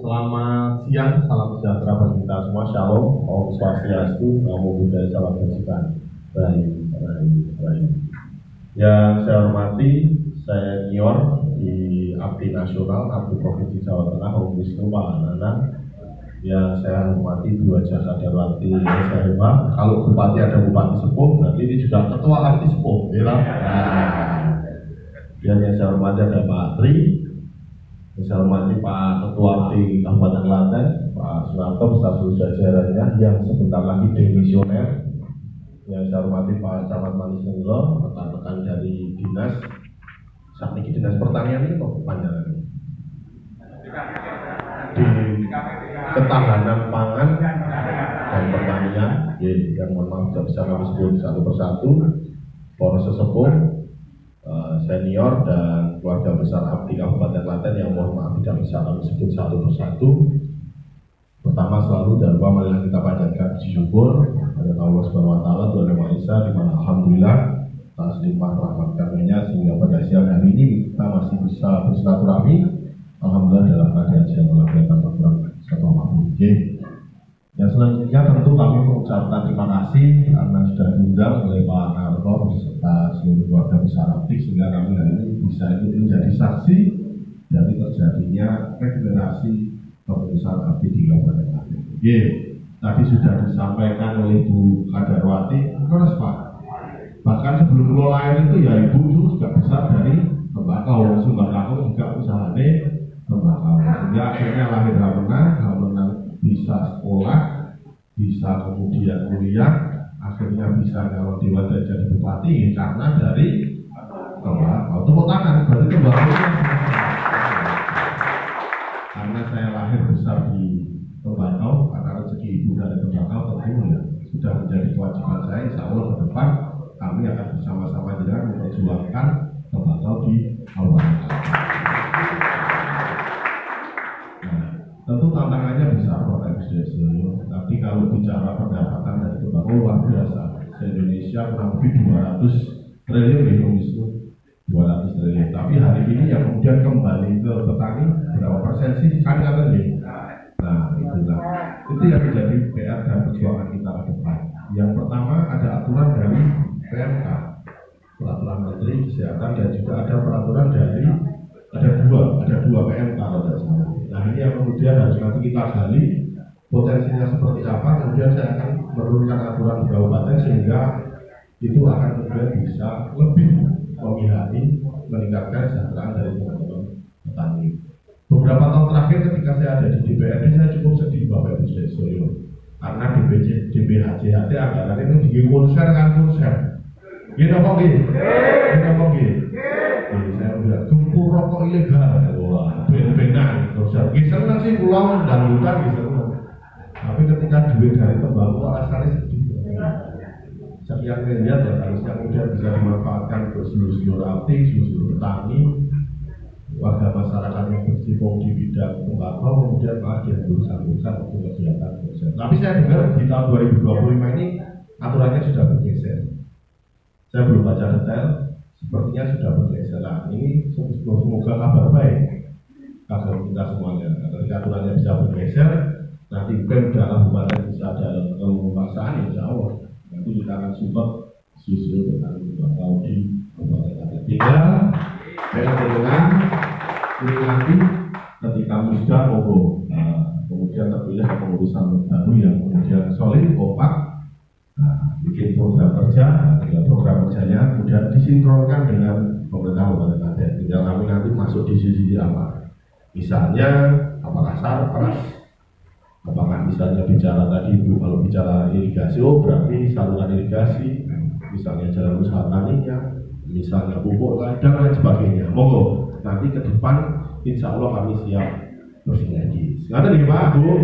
Selamat siang, salam sejahtera bagi kita semua. Shalom, Om Swastiastu, Namo Buddhaya, salam kebajikan. Baik. Yang saya hormati, saya senior di ABDI Nasional, ABDI Provinsi Jawa Tengah, Om Wisnu Pak Anana. Yang saya hormati dua jasa darwati yang saya hormati. Kalau bupati ada bupati sepuh, berarti ini juga ketua arti sepuh, ya. Yang saya hormati ada Pak Tri. Saya hormati Pak Ketua di Kabupaten Klaten, Pak Sunarto beserta seluruh jajarannya yang sebentar lagi demisioner. Yang saya hormati Pak Camat Manis Nenglo, rekan-rekan dari dinas, saat ini dinas pertanian ini kok panjangan di ketahanan pangan dan pertanian, yang mohon maaf tidak bisa kami sebut satu persatu, para sesepuh, senior dan keluarga besar ABDI Kabupaten Klaten yang mohon maaf tidak bisa kami sebut satu persatu. Pertama selalu dan marilah kita panjatkan puji syukur kepada Allah Subhanahu wa taala Tuhan Yang Maha Esa, di mana alhamdulillah atas limpah rahmat karunia sehingga pada siang hari ini kita masih bisa bersilaturahmi alhamdulillah dalam keadaan siang melakukan tanpa kurang satu apapun. Yang selanjutnya tentu kami mengucapkan terima kasih karena sudah diundang oleh Pak Narto beserta seluruh keluarga besar ABDI sehingga kami hari ini bisa ikut menjadi saksi dari terjadinya regenerasi kepengurusan ABDI di Kabupaten Klaten. Tadi sudah disampaikan oleh Bu Kadarwati, terus Pak. Bahkan sebelum mulai itu ya Ibu itu sudah besar dari tembakau, sumber tembakau juga usahanya tembakau. Sehingga akhirnya lahir Hamenang bisa sekolah, bisa kemudian kuliah, akhirnya bisa kalau di wadah jadi bupati karena dari tembakau. Tepuk tangan, berarti tembakau. Karena saya lahir besar di tembakau, karena rezeki ibu dari tembakau tentu ya sudah menjadi kewajiban saya. Insya Allah ke depan kami akan bersama-sama dengan memperjuangkan tembakau di Kabupaten Klaten. Tentu tantangannya besar Bapak Ibu Saudara. Tapi kalau bicara pendapatan dari tembakau luar biasa. Se-Indonesia kurang lebih 200 triliun itu 200 triliun. Tapi hari ini yang kemudian kembali ke petani berapa persen sih? Kan nggak nih. Nah itulah. Itu yang menjadi PR dan perjuangan kita ke depan. Yang pertama ada aturan dari PMK, peraturan Menteri Kesehatan, dan juga ada peraturan dari ada dua PMK kalau tidak salah. Nah ini yang kemudian harus nanti kita gali potensinya seperti apa, kemudian saya akan menurunkan aturan di kabupaten sehingga itu akan kemudian bisa lebih memihaki meningkatkan kesejahteraan dari teman-teman petani. Beberapa tahun terakhir ketika saya ada di DPRD saya cukup sedih Bapak Ibu Saudara karena DPHJHT anggaran itu bikin konser. Gini apa gini? Saya udah tumpul rokok ilegal. Wah, ben-benan. Senang sih pulau dan hutan senang. Tapi ketika duit dari tembakau asalnya sedih. Sekian miliar ya harusnya kemudian bisa dimanfaatkan untuk seluruh ABDI, seluruh petani, warga masyarakat yang berkecimpung di bidang tembakau, kemudian malah dia berusaha untuk kegiatan. Tapi saya dengar di tahun 2025 ini aturannya sudah bergeser. Saya belum baca detail, sepertinya sudah bergeser. Nah ini semoga kabar baik agar kita semuanya. Ketika aturannya bisa bergeser, nanti Pemda Kabupaten bisa ada kekuasaan, insya Allah nanti kita akan support susul tentang tembakau di Kabupaten Klaten. Tinggal dengan ini nanti ketika sudah monggo kemudian terpilih kepengurusan baru yang kemudian solid, kompak, bikin program kerja, program kerjanya kemudian disinkronkan dengan pemerintah Kabupaten Klaten. Tinggal kami nanti masuk di sisi apa? Misalnya apakah sarpras, apakah misalnya bicara tadi Bu kalau bicara irigasi, berarti saluran irigasi, misalnya jalan usaha taninya, misalnya pupuk dan lain sebagainya. Monggo nanti ke depan insya Allah kami siap bersinergi. Nggak nih Pak Bu,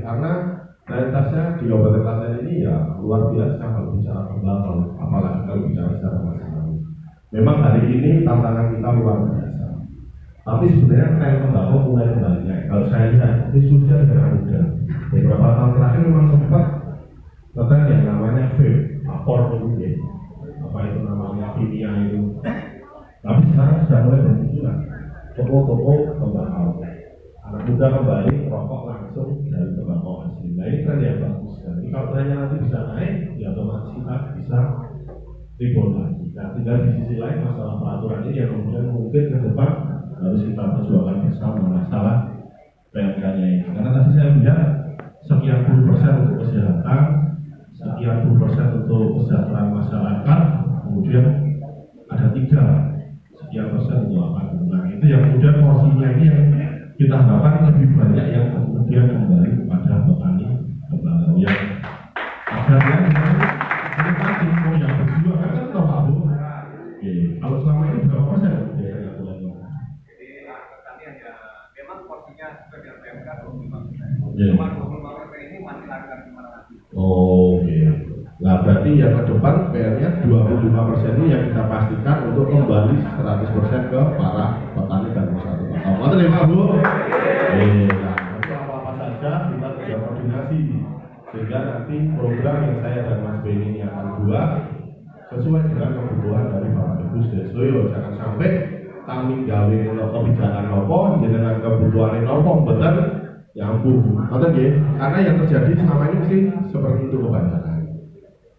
karena realitasnya di Kabupaten Klaten ini ya luar biasa kalau bicara tembakau, apalagi kalau bicara secara nasional. Memang hari ini tantangan kita luar biasa. Tapi sebenarnya tren tembakau mulai banyak. Kalau saya lihat diskusinya dengan mudah. Beberapa tahun terakhir memang sempat tren yang namanya vape, apor itu ya. Apa itu namanya kimia itu. Tapi sekarang sudah mulai bermunculan. toko-toko tembakau. Anak muda kembali rokok langsung dari tembakau asli. Nah ini tren yang bagus. Jadi kalau trennya nanti bisa naik, ya otomatis kita bisa rebound lagi. Nah tinggal di sisi lain masalah peraturan ini yang kemudian mungkin ke depan harus kita perjuangkan bersama masalah PMK-nya ini. Karena tadi saya lihat sekian puluh persen untuk kesehatan, sekian puluh persen untuk kesejahteraan masyarakat, kemudian ada 3 sekian persen untuk apa? Nah itu yang kemudian porsinya ini yang kita harapkan lebih banyak yang kemudian kembali kepada petani tembakau yang agar yang menikmati yang berjuang kan tahu Pak Bu. Kalau selama ini berapa persen biasanya bulan ini? Jadi petani hanya memang porsinya sesuai dengan PMK 25%. Cuma 25% ini masih lakukan gimana lagi? Oh, iya. Nah berarti yang ke depan PR-nya 25% ini yang kita pastikan untuk kembali 100% ke para petani dan usaha tembakau. Betul ya Pak Bu? Nah nanti apa-apa saja kita sudah koordinasi sehingga nanti program yang saya dan Mas Benny ini akan buat sesuai dengan kebutuhan dari Bapak Ibu Sedoyo. Jangan sampai kami gawe kebijakan nopo dengan kebutuhan nopo betul nyambung. Betul ya? Karena yang terjadi selama ini mesti seperti itu kebanyakan.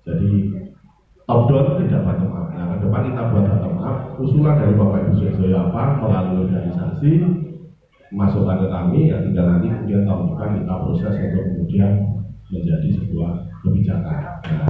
Jadi top down tidak bottom up. Nah, ke depan kita buat bottom up. Usulan dari Bapak Ibu Sedoyo apa melalui organisasi masukkan ke kami, yang tinggal nanti kemudian tahun depan kita proses untuk kemudian menjadi sebuah kebijakan. Nah,